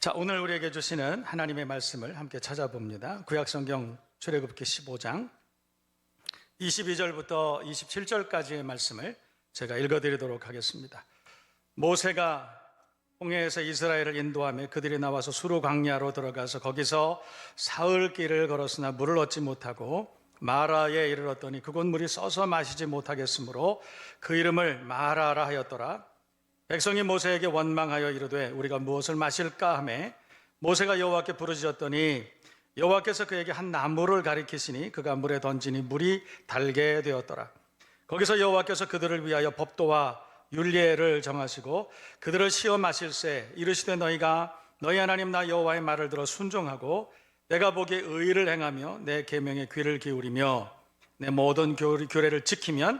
자, 오늘 우리에게 주시는 하나님의 말씀을 함께 찾아봅니다. 구약성경 출애굽기 15장 22절부터 27절까지의 말씀을 제가 읽어드리도록 하겠습니다. 모세가 홍해에서 이스라엘을 인도하며 그들이 나와서 수르 광야로 들어가서 거기서 사흘 길을 걸었으나 물을 얻지 못하고 마라에 이르렀더니 그곳 물이 써서 마시지 못하겠으므로 그 이름을 마라라 하였더라. 백성이 모세에게 원망하여 이르되 우리가 무엇을 마실까 하매 모세가 여호와께 부르짖었더니 여호와께서 그에게 한 나무를 가리키시니 그가 물에 던지니 물이 달게 되었더라. 거기서 여호와께서 그들을 위하여 법도와 율례를 정하시고 그들을 시험 하실세 이르시되 너희가 너희 하나님 나 여호와의 말을 들어 순종하고 내가 보기에 의를 행하며 내 계명에 귀를 기울이며 내 모든 규례를 지키면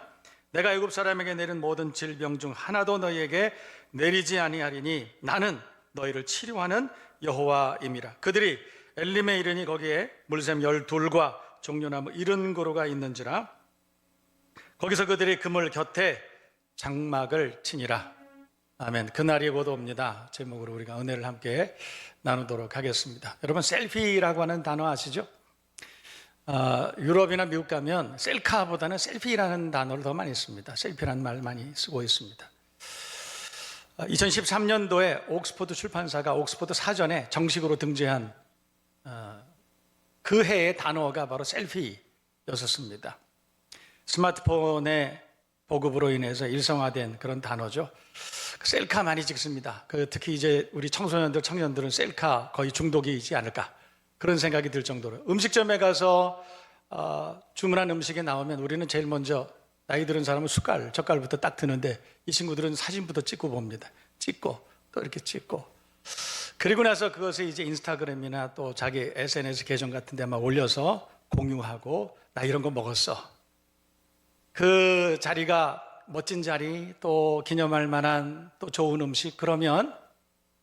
내가 애굽 사람에게 내린 모든 질병 중 하나도 너희에게 내리지 아니하리니 나는 너희를 치료하는 여호와임이라. 그들이 엘림에 이르니 거기에 물샘 12과 종려나무 70그루가 있는지라. 거기서 그들이 그물 곁에 장막을 치니라. 아멘. 그날이 곧 옵니다. 제목으로 우리가 은혜를 함께 나누도록 하겠습니다. 여러분, 셀피라고 하는 단어 아시죠? 유럽이나 미국 가면 셀카보다는 셀피라는 단어를 더 많이 씁니다. 셀피라는 말 많이 쓰고 있습니다. 2013년도에 옥스퍼드 출판사가 옥스퍼드 사전에 정식으로 등재한 그 해의 단어가 바로 셀피였었습니다. 스마트폰의 보급으로 인해서 일상화된 그런 단어죠. 셀카 많이 찍습니다. 특히 이제 우리 청소년들, 청년들은 셀카 거의 중독이지 않을까, 그런 생각이 들 정도로. 음식점에 가서 주문한 음식이 나오면 우리는 제일 먼저, 나이 들은 사람은 젓갈부터 딱 드는데 이 친구들은 사진부터 찍고 봅니다. 찍고 또 이렇게 찍고, 그리고 나서 그것을 이제 인스타그램이나 또 자기 SNS 계정 같은 데 막 올려서 공유하고, 나 이런 거 먹었어. 그 자리가 멋진 자리, 또 기념할 만한 또 좋은 음식, 그러면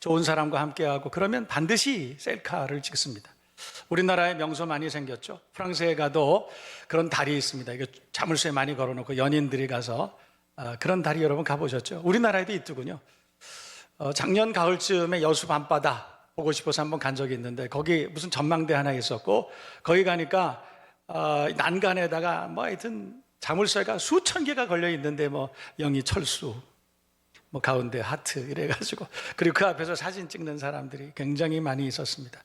좋은 사람과 함께하고 그러면 반드시 셀카를 찍습니다. 우리나라에 명소 많이 생겼죠. 프랑스에 가도 그런 다리 있습니다. 이거 자물쇠 많이 걸어놓고 연인들이 가서 그런 다리 여러분 가보셨죠? 우리나라에도 있더군요. 작년 가을쯤에 여수 밤바다 보고 싶어서 한번 간 적이 있는데 거기 무슨 전망대 하나 있었고, 거기 가니까 난간에다가 뭐 하여튼 자물쇠가 수천 개가 걸려 있는데 뭐 영희 철수, 뭐 가운데 하트 이래가지고, 그리고 그 앞에서 사진 찍는 사람들이 굉장히 많이 있었습니다.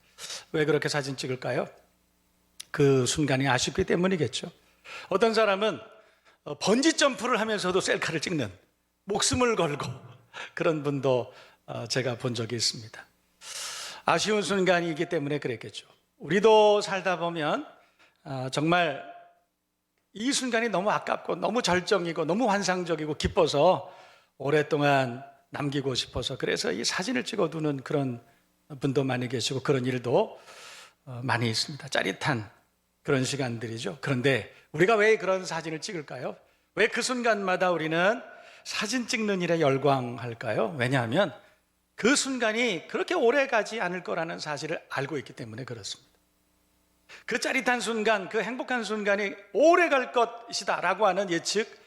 왜 그렇게 사진 찍을까요? 그 순간이 아쉽기 때문이겠죠. 어떤 사람은 번지 점프를 하면서도 셀카를 찍는, 목숨을 걸고 그런 분도 제가 본 적이 있습니다. 아쉬운 순간이기 때문에 그랬겠죠. 우리도 살다 보면 정말 이 순간이 너무 아깝고 너무 절정이고 너무 환상적이고 기뻐서 오랫동안 남기고 싶어서, 그래서 이 사진을 찍어두는 그런 분도 많이 계시고 그런 일도 많이 있습니다. 짜릿한 그런 시간들이죠. 그런데 우리가 왜 그런 사진을 찍을까요? 왜 그 순간마다 우리는 사진 찍는 일에 열광할까요? 왜냐하면 그 순간이 그렇게 오래 가지 않을 거라는 사실을 알고 있기 때문에 그렇습니다. 그 짜릿한 순간, 그 행복한 순간이 오래 갈 것이다 라고 하는 예측,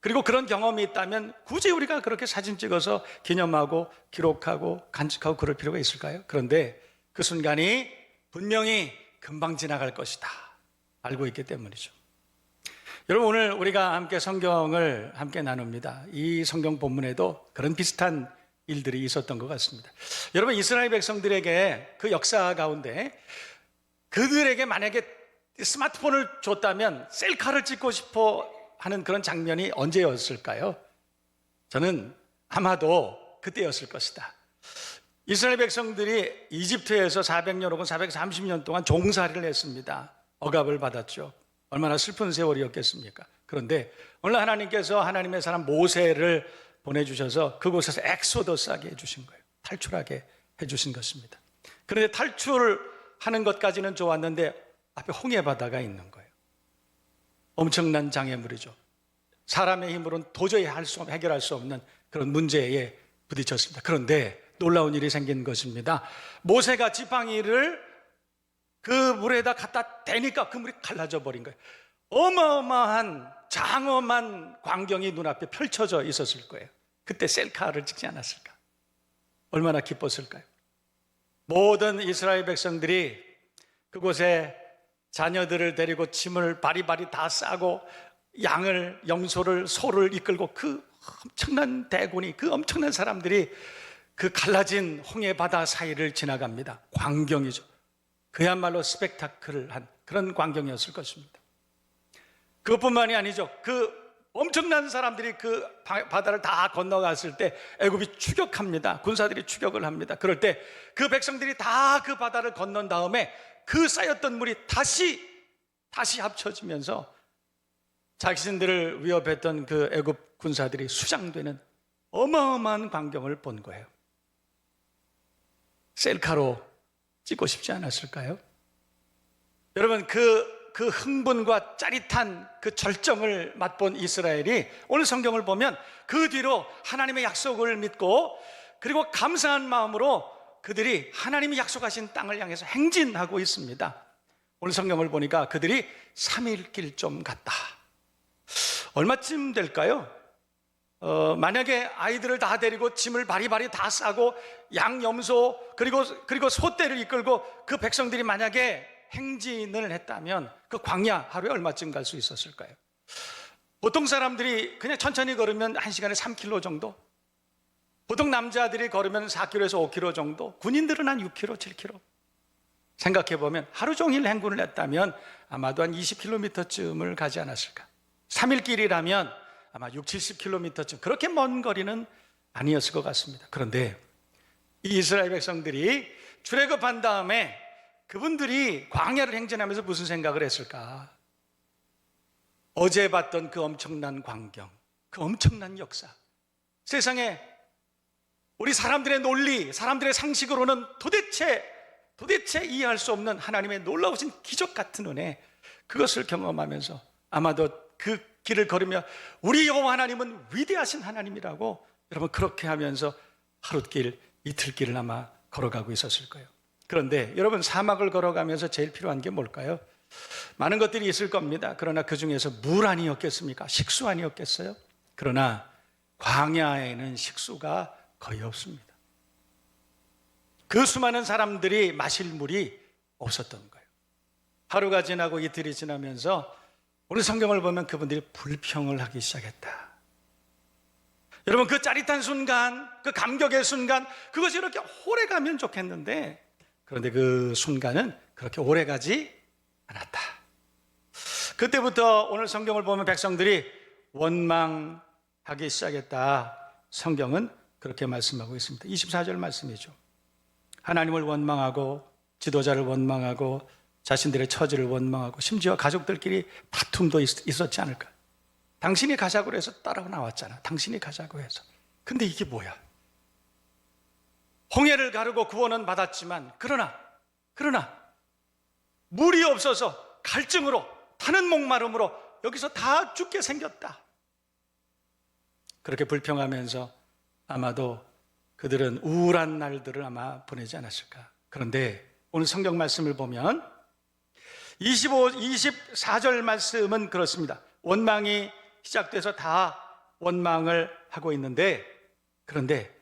그리고 그런 경험이 있다면 굳이 우리가 그렇게 사진 찍어서 기념하고 기록하고 간직하고 그럴 필요가 있을까요? 그런데 그 순간이 분명히 금방 지나갈 것이다 알고 있기 때문이죠. 여러분, 오늘 우리가 함께 성경을 함께 나눕니다. 이 성경 본문에도 그런 비슷한 일들이 있었던 것 같습니다. 여러분, 이스라엘 백성들에게 그 역사 가운데 그들에게 만약에 스마트폰을 줬다면 셀카를 찍고 싶어 하는 그런 장면이 언제였을까요? 저는 아마도 그때였을 것이다. 이스라엘 백성들이 이집트에서 400년 혹은 430년 동안 종살이를 했습니다. 억압을 받았죠. 얼마나 슬픈 세월이었겠습니까? 그런데 오늘 하나님께서 하나님의 사람 모세를 보내주셔서 그곳에서 엑소더스하게 해주신 거예요. 탈출하게 해주신 것입니다. 그런데 탈출을 하는 것까지는 좋았는데 앞에 홍해바다가 있는 거예요. 엄청난 장애물이죠. 사람의 힘으로는 도저히 해결할 수 없는 그런 문제에 부딪혔습니다. 그런데 놀라운 일이 생긴 것입니다. 모세가 지팡이를 그 물에다 갖다 대니까 그 물이 갈라져 버린 거예요. 어마어마한 장엄한 광경이 눈앞에 펼쳐져 있었을 거예요. 그때 셀카를 찍지 않았을까? 얼마나 기뻤을까요? 모든 이스라엘 백성들이 그곳에 자녀들을 데리고 짐을 바리바리 다 싸고 양을, 염소를, 소를 이끌고 그 엄청난 대군이, 그 엄청난 사람들이 그 갈라진 홍해 바다 사이를 지나갑니다. 광경이죠. 그야말로 스펙타클한 그런 광경이었을 것입니다. 그것뿐만이 아니죠. 그 엄청난 사람들이 그 바다를 다 건너갔을 때 애굽이 추격합니다. 군사들이 추격을 합니다. 그럴 때 그 백성들이 다 그 바다를 건넌 다음에 그 쌓였던 물이 다시 합쳐지면서 자신들을 위협했던 그 애굽 군사들이 수장되는 어마어마한 광경을 본 거예요. 셀카로 찍고 싶지 않았을까요? 여러분, 그 흥분과 짜릿한 그 절정을 맛본 이스라엘이 오늘 성경을 보면 그 뒤로 하나님의 약속을 믿고 그리고 감사한 마음으로 그들이 하나님이 약속하신 땅을 향해서 행진하고 있습니다. 오늘 성경을 보니까 그들이 3일 길 좀 갔다. 얼마쯤 될까요? 만약에 아이들을 다 데리고 짐을 바리바리 다 싸고 양, 염소 그리고 소떼를 이끌고 그 백성들이 만약에 행진을 했다면 그 광야 하루에 얼마쯤 갈 수 있었을까요? 보통 사람들이 그냥 천천히 걸으면 1시간에 3km 정도, 보통 남자들이 걸으면 4km에서 5km 정도, 군인들은 한 6km, 7km. 생각해보면 하루 종일 행군을 했다면 아마도 한 20km쯤을 가지 않았을까. 3일 길이라면 아마 6, 70km쯤, 그렇게 먼 거리는 아니었을 것 같습니다. 그런데 이 이스라엘 백성들이 출애굽한 다음에 그분들이 광야를 행진하면서 무슨 생각을 했을까? 어제 봤던 그 엄청난 광경, 그 엄청난 역사, 세상에 우리 사람들의 논리, 사람들의 상식으로는 도대체 이해할 수 없는 하나님의 놀라우신 기적 같은 은혜, 그것을 경험하면서 아마도 그 길을 걸으며 우리 여호와 하나님은 위대하신 하나님이라고 여러분 그렇게 하면서 하룻길, 이틀길을 아마 걸어가고 있었을 거예요. 그런데 여러분, 사막을 걸어가면서 제일 필요한 게 뭘까요? 많은 것들이 있을 겁니다. 그러나 그 중에서 물 아니었겠습니까? 식수 아니었겠어요? 그러나 광야에는 식수가 거의 없습니다. 그 수많은 사람들이 마실 물이 없었던 거예요. 하루가 지나고 이틀이 지나면서 오늘 성경을 보면 그분들이 불평을 하기 시작했다. 여러분, 그 짜릿한 순간, 그 감격의 순간, 그것이 이렇게 오래 가면 좋겠는데, 그런데 그 순간은 그렇게 오래 가지 않았다. 그때부터 오늘 성경을 보면 백성들이 원망하기 시작했다. 성경은 그렇게 말씀하고 있습니다. 24절 말씀이죠. 하나님을 원망하고 지도자를 원망하고 자신들의 처지를 원망하고 심지어 가족들끼리 다툼도 있었지 않을까? 당신이 가자고 해서 따라 나왔잖아. 당신이 가자고 해서. 근데 이게 뭐야? 홍해를 가르고 구원은 받았지만 그러나 물이 없어서 갈증으로 타는 목마름으로 여기서 다 죽게 생겼다. 그렇게 불평하면서 아마도 그들은 우울한 날들을 아마 보내지 않았을까. 그런데 오늘 성경 말씀을 보면 24절 말씀은 그렇습니다. 원망이 시작돼서 다 원망을 하고 있는데, 그런데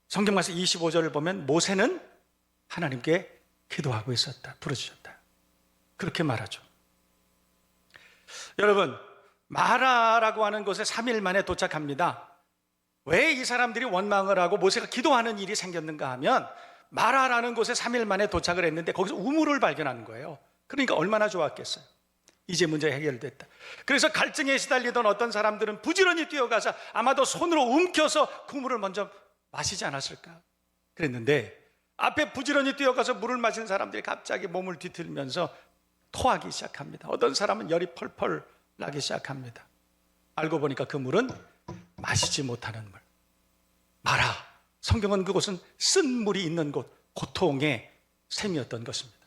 성경 말씀 25절을 보면 모세는 하나님께 기도하고 있었다. 부르짖었다. 그렇게 말하죠. 여러분, 마라라고 하는 곳에 3일 만에 도착합니다. 왜 이 사람들이 원망을 하고 모세가 기도하는 일이 생겼는가 하면 마라라는 곳에 3일 만에 도착을 했는데 거기서 우물을 발견하는 거예요. 그러니까 얼마나 좋았겠어요. 이제 문제 해결됐다. 그래서 갈증에 시달리던 어떤 사람들은 부지런히 뛰어가서 아마도 손으로 움켜서 그 물을 먼저 마시지 않았을까 그랬는데, 앞에 부지런히 뛰어가서 물을 마신 사람들이 갑자기 몸을 뒤틀면서 토하기 시작합니다. 어떤 사람은 열이 펄펄 나기 시작합니다. 알고 보니까 그 물은 마시지 못하는 물, 마라. 성경은 그곳은 쓴 물이 있는 곳, 고통의 샘이었던 것입니다.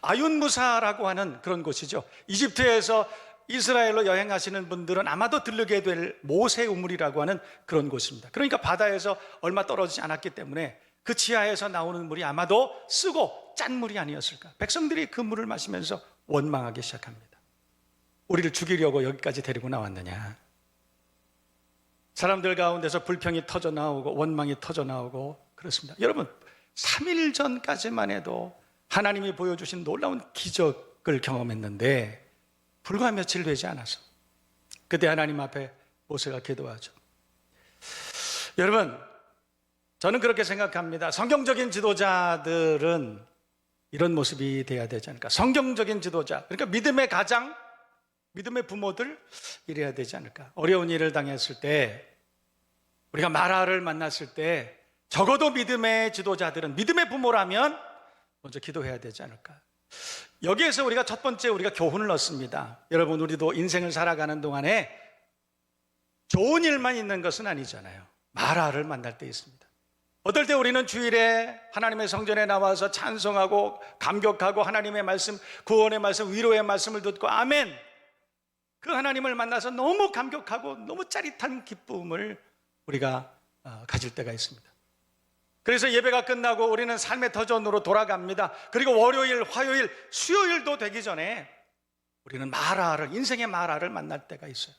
아윤무사라고 하는 그런 곳이죠. 이집트에서 이스라엘로 여행하시는 분들은 아마도 들르게 될 모세 우물이라고 하는 그런 곳입니다. 그러니까 바다에서 얼마 떨어지지 않았기 때문에 그 지하에서 나오는 물이 아마도 쓰고 짠 물이 아니었을까. 백성들이 그 물을 마시면서 원망하기 시작합니다. 우리를 죽이려고 여기까지 데리고 나왔느냐. 사람들 가운데서 불평이 터져 나오고 원망이 터져 나오고 그렇습니다. 여러분, 3일 전까지만 해도 하나님이 보여주신 놀라운 기적을 경험했는데 불과 며칠 되지 않아서 그때 하나님 앞에 모세가 기도하죠. 여러분, 저는 그렇게 생각합니다. 성경적인 지도자들은 이런 모습이 돼야 되지 않을까. 성경적인 지도자, 그러니까 믿음의 가장, 믿음의 부모들 이래야 되지 않을까. 어려운 일을 당했을 때, 우리가 마라를 만났을 때 적어도 믿음의 지도자들은, 믿음의 부모라면 먼저 기도해야 되지 않을까. 여기에서 우리가 첫 번째 우리가 교훈을 얻습니다. 여러분, 우리도 인생을 살아가는 동안에 좋은 일만 있는 것은 아니잖아요. 마라를 만날 때 있습니다. 어떨 때 우리는 주일에 하나님의 성전에 나와서 찬송하고 감격하고 하나님의 말씀, 구원의 말씀, 위로의 말씀을 듣고 아멘, 그 하나님을 만나서 너무 감격하고 너무 짜릿한 기쁨을 우리가 가질 때가 있습니다. 그래서 예배가 끝나고 우리는 삶의 터전으로 돌아갑니다. 그리고 월요일, 화요일, 수요일도 되기 전에 우리는 마라를, 인생의 마라를 만날 때가 있어요.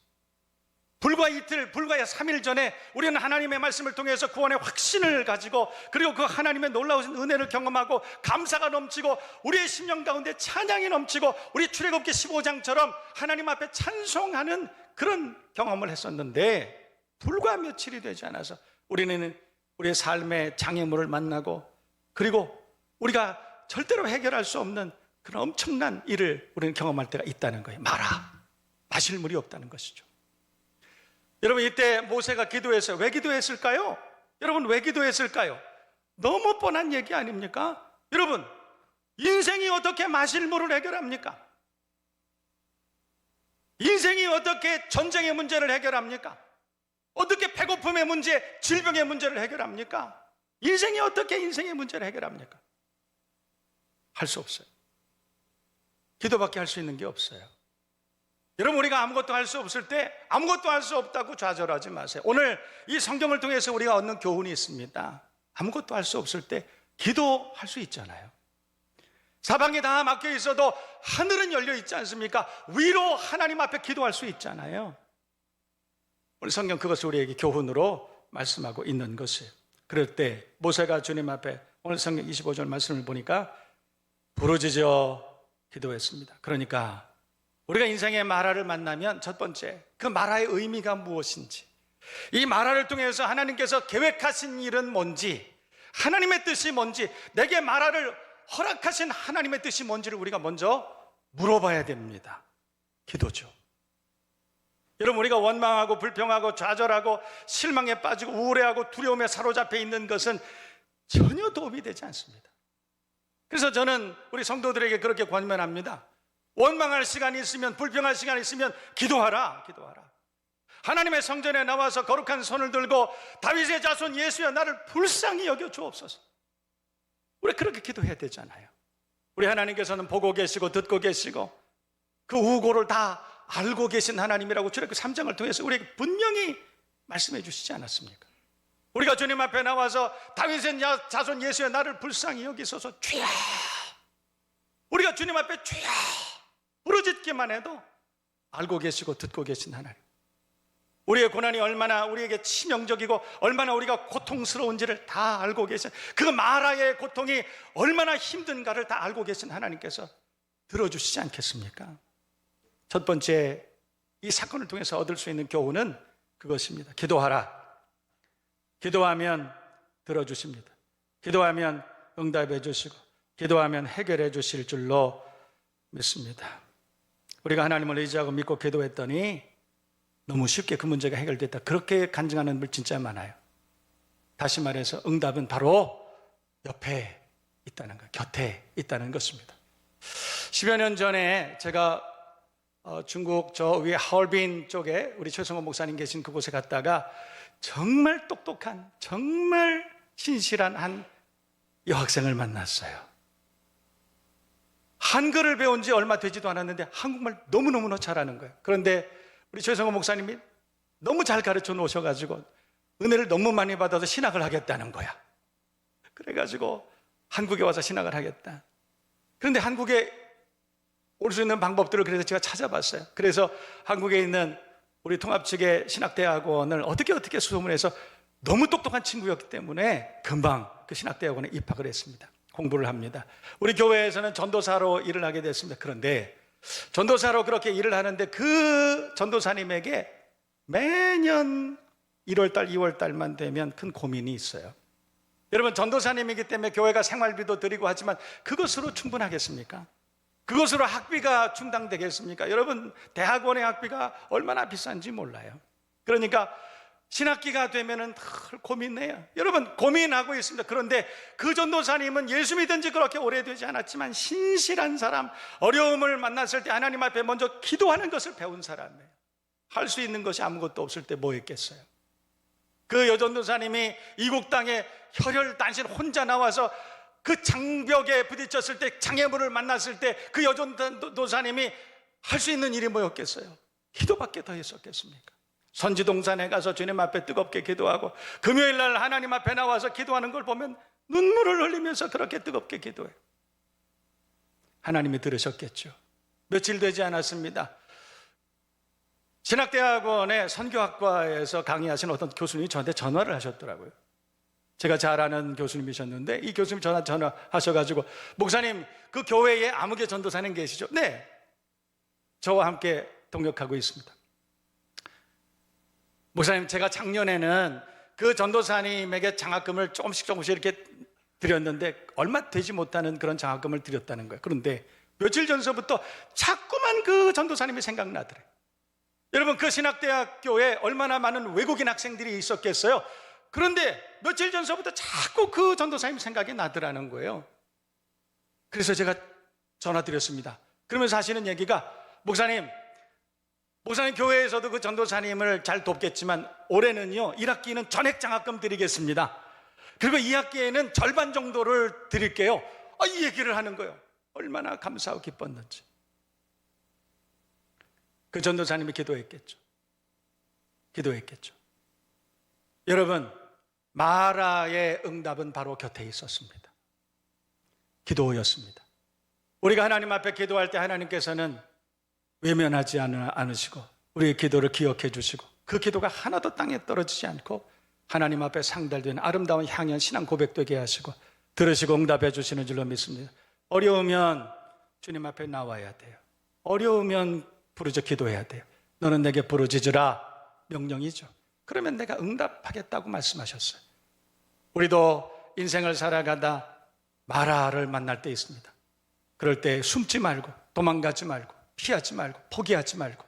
불과 이틀, 불과 3일 전에 우리는 하나님의 말씀을 통해서 구원의 확신을 가지고, 그리고 그 하나님의 놀라우신 은혜를 경험하고 감사가 넘치고 우리의 심령 가운데 찬양이 넘치고 우리 출애굽기 15장처럼 하나님 앞에 찬송하는 그런 경험을 했었는데 불과 며칠이 되지 않아서 우리는 우리의 삶의 장애물을 만나고, 그리고 우리가 절대로 해결할 수 없는 그런 엄청난 일을 우리는 경험할 때가 있다는 거예요. 마실 물이 없다는 것이죠. 여러분, 이때 모세가 기도했어요. 왜 기도했을까요? 여러분, 왜 기도했을까요? 너무 뻔한 얘기 아닙니까? 여러분, 인생이 어떻게 마실 물을 해결합니까? 인생이 어떻게 전쟁의 문제를 해결합니까? 어떻게 배고픔의 문제, 질병의 문제를 해결합니까? 인생이 어떻게 인생의 문제를 해결합니까? 할 수 없어요. 기도밖에 할 수 있는 게 없어요. 여러분, 우리가 아무것도 할 수 없을 때 아무것도 할 수 없다고 좌절하지 마세요. 오늘 이 성경을 통해서 우리가 얻는 교훈이 있습니다. 아무것도 할 수 없을 때 기도할 수 있잖아요. 사방이 다 막혀 있어도 하늘은 열려 있지 않습니까? 위로 하나님 앞에 기도할 수 있잖아요. 오늘 성경 그것을 우리에게 교훈으로 말씀하고 있는 것이에요. 그럴 때 모세가 주님 앞에, 오늘 성경 25절 말씀을 보니까 부르짖어 기도했습니다. 그러니까 우리가 인생의 마라를 만나면 첫 번째, 그 마라의 의미가 무엇인지, 이 마라를 통해서 하나님께서 계획하신 일은 뭔지, 하나님의 뜻이 뭔지, 내게 마라를 허락하신 하나님의 뜻이 뭔지를 우리가 먼저 물어봐야 됩니다. 기도죠. 여러분, 우리가 원망하고 불평하고 좌절하고 실망에 빠지고 우울해하고 두려움에 사로잡혀 있는 것은 전혀 도움이 되지 않습니다. 그래서 저는 우리 성도들에게 그렇게 권면합니다. 원망할 시간이 있으면, 불평할 시간이 있으면 기도하라. 하나님의 성전에 나와서 거룩한 손을 들고 다윗의 자손 예수여 나를 불쌍히 여겨 주옵소서. 우리 그렇게 기도해야 되잖아요. 우리 하나님께서는 보고 계시고 듣고 계시고 그 우고를 다 알고 계신 하나님이라고 출애굽기 3장을 통해서 우리에게 분명히 말씀해 주시지 않았습니까? 우리가 주님 앞에 나와서 다윗의 자손 예수여 나를 불쌍히 여기소서, 주여, 우리가 주님 앞에 주여 부르짖기만 해도 알고 계시고 듣고 계신 하나님, 우리의 고난이 얼마나 우리에게 치명적이고 얼마나 우리가 고통스러운지를 다 알고 계신, 그 마라의 고통이 얼마나 힘든가를 다 알고 계신 하나님께서 들어주시지 않겠습니까? 첫 번째, 이 사건을 통해서 얻을 수 있는 교훈은 그것입니다. 기도하라. 기도하면 들어주십니다. 기도하면 응답해 주시고 기도하면 해결해 주실 줄로 믿습니다. 우리가 하나님을 의지하고 믿고 기도했더니 너무 쉽게 그 문제가 해결됐다, 그렇게 간증하는 분 진짜 많아요. 다시 말해서 응답은 바로 옆에 있다는 것, 곁에 있다는 것입니다. 10여 년 전에 제가 중국 저 위에 하얼빈 쪽에 우리 최성호 목사님 계신 그곳에 갔다가 정말 똑똑한, 정말 신실한 한 여학생을 만났어요. 한글을 배운 지 얼마 되지도 않았는데 한국말 너무너무 잘하는 거예요. 그런데 우리 최성호 목사님이 너무 잘 가르쳐 놓으셔가지고 은혜를 너무 많이 받아서 신학을 하겠다는 거야. 그래가지고 한국에 와서 신학을 하겠다. 그런데 한국에 올 수 있는 방법들을 그래서 제가 찾아봤어요. 그래서 한국에 있는 우리 통합 측의 신학대학원을 어떻게 수소문해서, 너무 똑똑한 친구였기 때문에 금방 그 신학대학원에 입학을 했습니다. 공부를 합니다. 우리 교회에서는 전도사로 일을 하게 됐습니다. 그런데 전도사로 그렇게 일을 하는데 그 전도사님에게 매년 1월달, 2월달만 되면 큰 고민이 있어요. 여러분, 전도사님이기 때문에 교회가 생활비도 드리고 하지만 그것으로 충분하겠습니까? 그것으로 학비가 충당되겠습니까? 여러분, 대학원의 학비가 얼마나 비싼지 몰라요. 그러니까 신학기가 되면은 늘 고민해요. 여러분, 고민하고 있습니다. 그런데 그 전도사님은 예수 믿은 지 그렇게 오래되지 않았지만 신실한 사람, 어려움을 만났을 때 하나님 앞에 먼저 기도하는 것을 배운 사람이에요. 할 수 있는 것이 아무것도 없을 때 뭐 했겠어요? 그 여전도사님이 이국 땅에 혈혈단신 혼자 나와서 그 장벽에 부딪혔을 때, 장애물을 만났을 때 그 여전도사님이 할 수 있는 일이 뭐였겠어요? 기도밖에 더 했었겠습니까? 선지동산에 가서 주님 앞에 뜨겁게 기도하고 금요일날 하나님 앞에 나와서 기도하는 걸 보면 눈물을 흘리면서 그렇게 뜨겁게 기도해요. 하나님이 들으셨겠죠. 며칠 되지 않았습니다. 신학대학원의 선교학과에서 강의하신 어떤 교수님이 저한테 전화를 하셨더라고요. 제가 잘 아는 교수님이셨는데 이 교수님 전화하셔가지고, 목사님, 그 교회에 아무개 전도사님 계시죠? 네, 저와 함께 동역하고 있습니다. 목사님, 제가 작년에는 그 전도사님에게 장학금을 조금씩 이렇게 드렸는데 얼마 되지 못하는 그런 장학금을 드렸다는 거예요. 그런데 며칠 전서부터 자꾸만 그 전도사님이 생각나더래요. 여러분, 그 신학대학교에 얼마나 많은 외국인 학생들이 있었겠어요? 그런데 며칠 전서부터 자꾸 그 전도사님 생각이 나더라는 거예요. 그래서 제가 전화 드렸습니다. 그러면서 하시는 얘기가, 목사님 교회에서도 그 전도사님을 잘 돕겠지만 올해는요 1학기는 전액 장학금 드리겠습니다. 그리고 2학기에는 절반 정도를 드릴게요. 이 얘기를 하는 거예요. 얼마나 감사하고 기뻤는지. 그 전도사님이 기도했겠죠. 여러분, 마라의 응답은 바로 곁에 있었습니다. 기도였습니다. 우리가 하나님 앞에 기도할 때 하나님께서는 외면하지 않으시고 우리의 기도를 기억해 주시고 그 기도가 하나도 땅에 떨어지지 않고 하나님 앞에 상달되는 아름다운 향연 신앙 고백되게 하시고 들으시고 응답해 주시는 줄로 믿습니다. 어려우면 주님 앞에 나와야 돼요. 어려우면 부르짖어 기도해야 돼요. 너는 내게 부르짖으라 명령이죠. 그러면 내가 응답하겠다고 말씀하셨어요. 우리도 인생을 살아가다 마라를 만날 때 있습니다. 그럴 때 숨지 말고 도망가지 말고 피하지 말고 포기하지 말고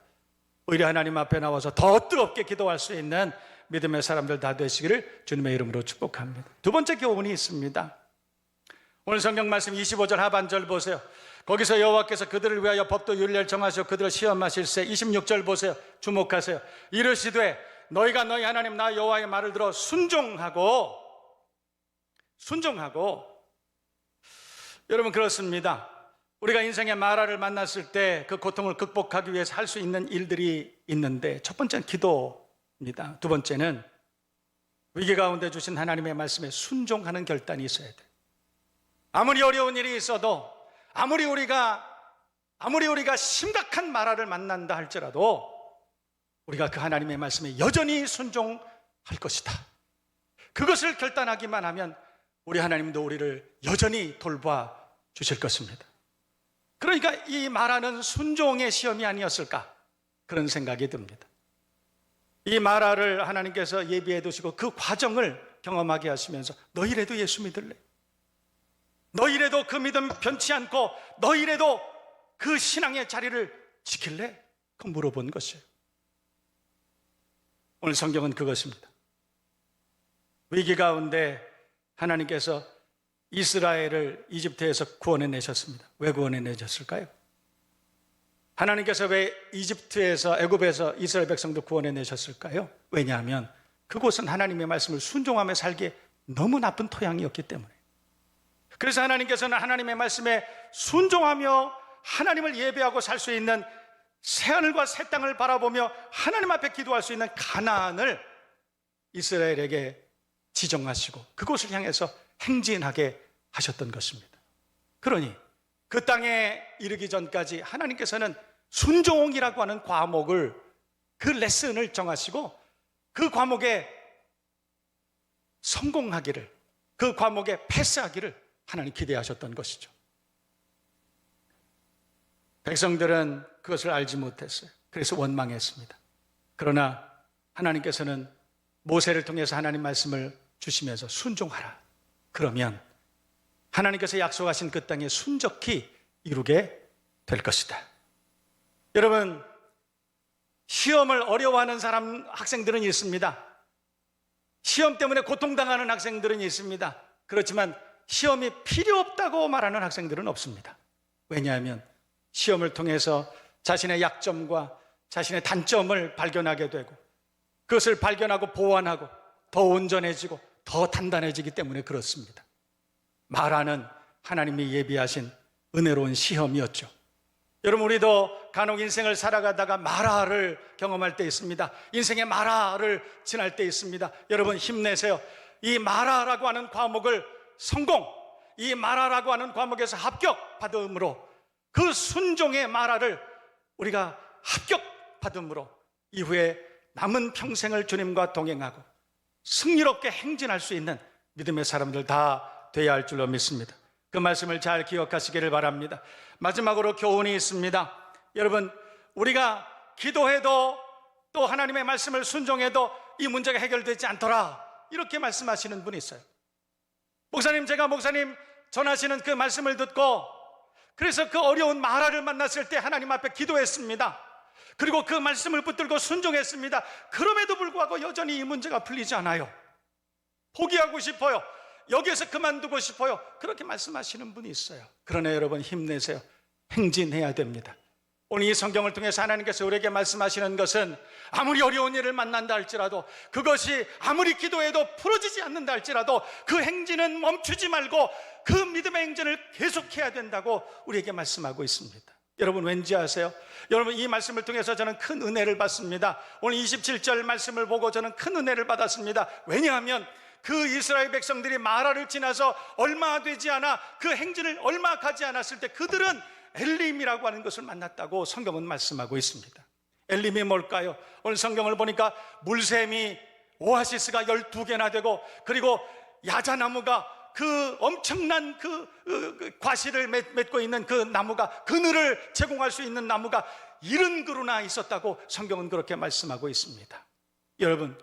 오히려 하나님 앞에 나와서 더 뜨겁게 기도할 수 있는 믿음의 사람들 다 되시기를 주님의 이름으로 축복합니다. 두 번째 교훈이 있습니다. 오늘 성경 말씀 25절 하반절 보세요. 거기서 여호와께서 그들을 위하여 법도 윤례를 정하시고 그들을 시험하실세. 26절 보세요. 주목하세요. 이르시되 너희가 너희 하나님 나 여호와의 말을 들어 순종하고 여러분, 그렇습니다. 우리가 인생의 마라를 만났을 때 그 고통을 극복하기 위해서 할 수 있는 일들이 있는데, 첫 번째는 기도입니다. 두 번째는 위기 가운데 주신 하나님의 말씀에 순종하는 결단이 있어야 돼요. 아무리 어려운 일이 있어도, 아무리 우리가 심각한 마라를 만난다 할지라도 우리가 그 하나님의 말씀에 여전히 순종할 것이다. 그것을 결단하기만 하면 우리 하나님도 우리를 여전히 돌봐 주실 것입니다. 그러니까 이 마라는 순종의 시험이 아니었을까, 그런 생각이 듭니다. 이 마라를 하나님께서 예비해 두시고 그 과정을 경험하게 하시면서 너희라도 예수 믿을래? 너희라도 그 믿음 변치 않고 너희라도 그 신앙의 자리를 지킬래? 그 물어본 것이에요. 오늘 성경은 그것입니다. 위기 가운데 하나님께서 이스라엘을 이집트에서 구원해 내셨습니다. 왜 구원해 내셨을까요? 하나님께서 왜 이집트에서, 애굽에서 이스라엘 백성도 구원해 내셨을까요? 왜냐하면 그곳은 하나님의 말씀을 순종하며 살기에 너무 나쁜 토양이었기 때문에. 그래서 하나님께서는 하나님의 말씀에 순종하며 하나님을 예배하고 살 수 있는 새하늘과 새 땅을 바라보며 하나님 앞에 기도할 수 있는 가나안을 이스라엘에게 지정하시고 그곳을 향해서 행진하게 하셨던 것입니다. 그러니 그 땅에 이르기 전까지 하나님께서는 순종이라고 하는 과목을, 그 레슨을 정하시고 그 과목에 성공하기를, 그 과목에 패스하기를 하나님 기대하셨던 것이죠. 백성들은 그것을 알지 못했어요. 그래서 원망했습니다. 그러나 하나님께서는 모세를 통해서 하나님 말씀을 주시면서 순종하라. 그러면 하나님께서 약속하신 그 땅에 순적히 이루게 될 것이다. 여러분, 시험을 어려워하는 학생들은 있습니다. 시험 때문에 고통당하는 학생들은 있습니다. 그렇지만 시험이 필요 없다고 말하는 학생들은 없습니다. 왜냐하면 시험을 통해서 자신의 약점과 자신의 단점을 발견하게 되고 그것을 발견하고 보완하고 더 온전해지고 더 단단해지기 때문에 그렇습니다. 마라는 하나님이 예비하신 은혜로운 시험이었죠. 여러분, 우리도 간혹 인생을 살아가다가 마라를 경험할 때 있습니다. 인생의 마라를 지날 때 있습니다. 여러분, 힘내세요. 이 마라라고 하는 과목을 성공, 이 마라라고 하는 과목에서 합격 받음으로 그 순종의 마라를 우리가 합격 받음으로 이후에 남은 평생을 주님과 동행하고 승리롭게 행진할 수 있는 믿음의 사람들 다 되어야 할 줄로 믿습니다. 그 말씀을 잘 기억하시기를 바랍니다. 마지막으로 교훈이 있습니다. 여러분, 우리가 기도해도 또 하나님의 말씀을 순종해도 이 문제가 해결되지 않더라, 이렇게 말씀하시는 분이 있어요. 목사님, 제가 목사님 전하시는 그 말씀을 듣고 그래서 그 어려운 마라를 만났을 때 하나님 앞에 기도했습니다. 그리고 그 말씀을 붙들고 순종했습니다. 그럼에도 불구하고 여전히 이 문제가 풀리지 않아요. 포기하고 싶어요. 여기에서 그만두고 싶어요. 그렇게 말씀하시는 분이 있어요. 그러나 여러분, 힘내세요. 행진해야 됩니다. 오늘 이 성경을 통해서 하나님께서 우리에게 말씀하시는 것은 아무리 어려운 일을 만난다 할지라도, 그것이 아무리 기도해도 풀어지지 않는다 할지라도 그 행진은 멈추지 말고 그 믿음의 행진을 계속해야 된다고 우리에게 말씀하고 있습니다. 여러분, 왠지 아세요? 여러분, 이 말씀을 통해서 저는 큰 은혜를 받습니다. 오늘 27절 말씀을 보고 저는 큰 은혜를 받았습니다. 왜냐하면 그 이스라엘 백성들이 마라를 지나서 얼마 되지 않아, 그 행진을 얼마 가지 않았을 때 그들은 엘림이라고 하는 것을 만났다고 성경은 말씀하고 있습니다. 엘림이 뭘까요? 오늘 성경을 보니까 물샘이, 오아시스가 12개나 되고, 그리고 야자나무가, 그 엄청난 그 과실을 맺고 있는 그 나무가, 그늘을 제공할 수 있는 나무가 70그루나 있었다고 성경은 그렇게 말씀하고 있습니다. 여러분,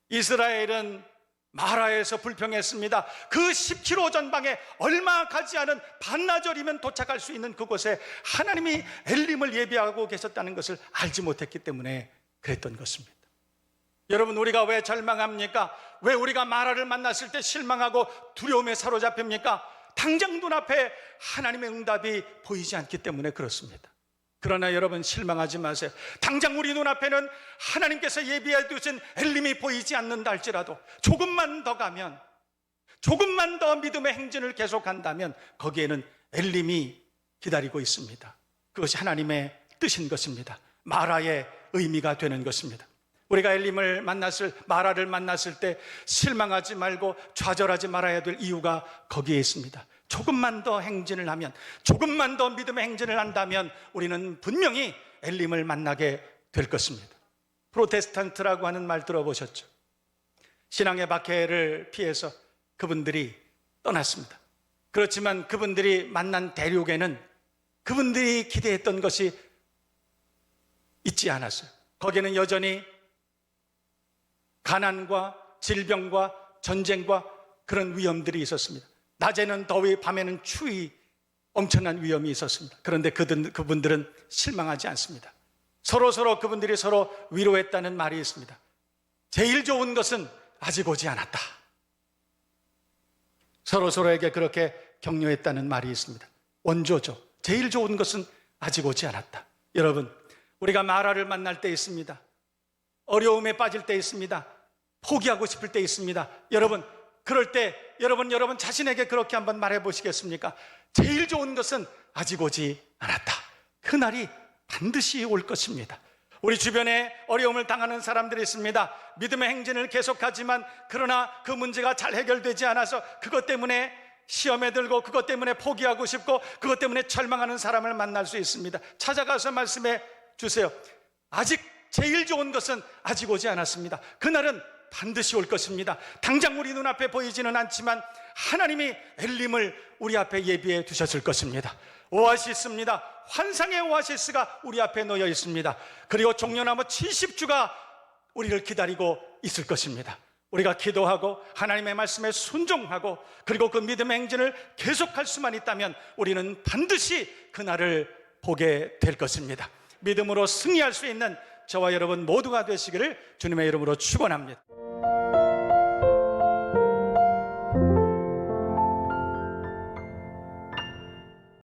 이스라엘은 마라에서 불평했습니다. 그 10km 전방에 얼마 가지 않은 반나절이면 도착할 수 있는 그곳에 하나님이 엘림을 예비하고 계셨다는 것을 알지 못했기 때문에 그랬던 것입니다. 여러분, 우리가 왜 절망합니까? 왜 우리가 마라를 만났을 때 실망하고 두려움에 사로잡힙니까? 당장 눈앞에 하나님의 응답이 보이지 않기 때문에 그렇습니다. 그러나 여러분, 실망하지 마세요. 당장 우리 눈앞에는 하나님께서 예비해 두신 엘림이 보이지 않는다 할지라도 조금만 더 가면, 조금만 더 믿음의 행진을 계속한다면 거기에는 엘림이 기다리고 있습니다. 그것이 하나님의 뜻인 것입니다. 마라의 의미가 되는 것입니다. 우리가 엘림을 마라를 만났을 때 실망하지 말고 좌절하지 말아야 될 이유가 거기에 있습니다. 조금만 더 행진을 하면, 조금만 더 믿음의 행진을 한다면 우리는 분명히 엘림을 만나게 될 것입니다. 프로테스탄트라고 하는 말 들어보셨죠? 신앙의 박해를 피해서 그분들이 떠났습니다. 그렇지만 그분들이 만난 대륙에는 그분들이 기대했던 것이 있지 않았어요. 거기에는 여전히 가난과 질병과 전쟁과 그런 위험들이 있었습니다. 낮에는 더위, 밤에는 추위, 엄청난 위험이 있었습니다. 그런데 그분들은 실망하지 않습니다. 서로 그분들이 서로 위로했다는 말이 있습니다. 제일 좋은 것은 아직 오지 않았다. 서로에게 그렇게 격려했다는 말이 있습니다. 원조죠. 제일 좋은 것은 아직 오지 않았다. 여러분, 우리가 마라를 만날 때 있습니다. 어려움에 빠질 때 있습니다. 포기하고 싶을 때 있습니다. 여러분, 그럴 때 여러분 자신에게 그렇게 한번 말해 보시겠습니까? 제일 좋은 것은 아직 오지 않았다. 그날이 반드시 올 것입니다. 우리 주변에 어려움을 당하는 사람들이 있습니다. 믿음의 행진을 계속하지만 그러나 그 문제가 잘 해결되지 않아서 그것 때문에 시험에 들고, 그것 때문에 포기하고 싶고, 그것 때문에 절망하는 사람을 만날 수 있습니다. 찾아가서 말씀해 주세요. 아직 제일 좋은 것은 아직 오지 않았습니다. 그날은 반드시 올 것입니다. 당장 우리 눈앞에 보이지는 않지만 하나님이 엘림을 우리 앞에 예비해 두셨을 것입니다. 오아시스입니다. 환상의 오아시스가 우리 앞에 놓여 있습니다. 그리고 종려나무 70주가 우리를 기다리고 있을 것입니다. 우리가 기도하고 하나님의 말씀에 순종하고 그리고 그 믿음의 행진을 계속할 수만 있다면 우리는 반드시 그날을 보게 될 것입니다. 믿음으로 승리할 수 있는 저와 여러분 모두가 되시기를 주님의 이름으로 축원합니다.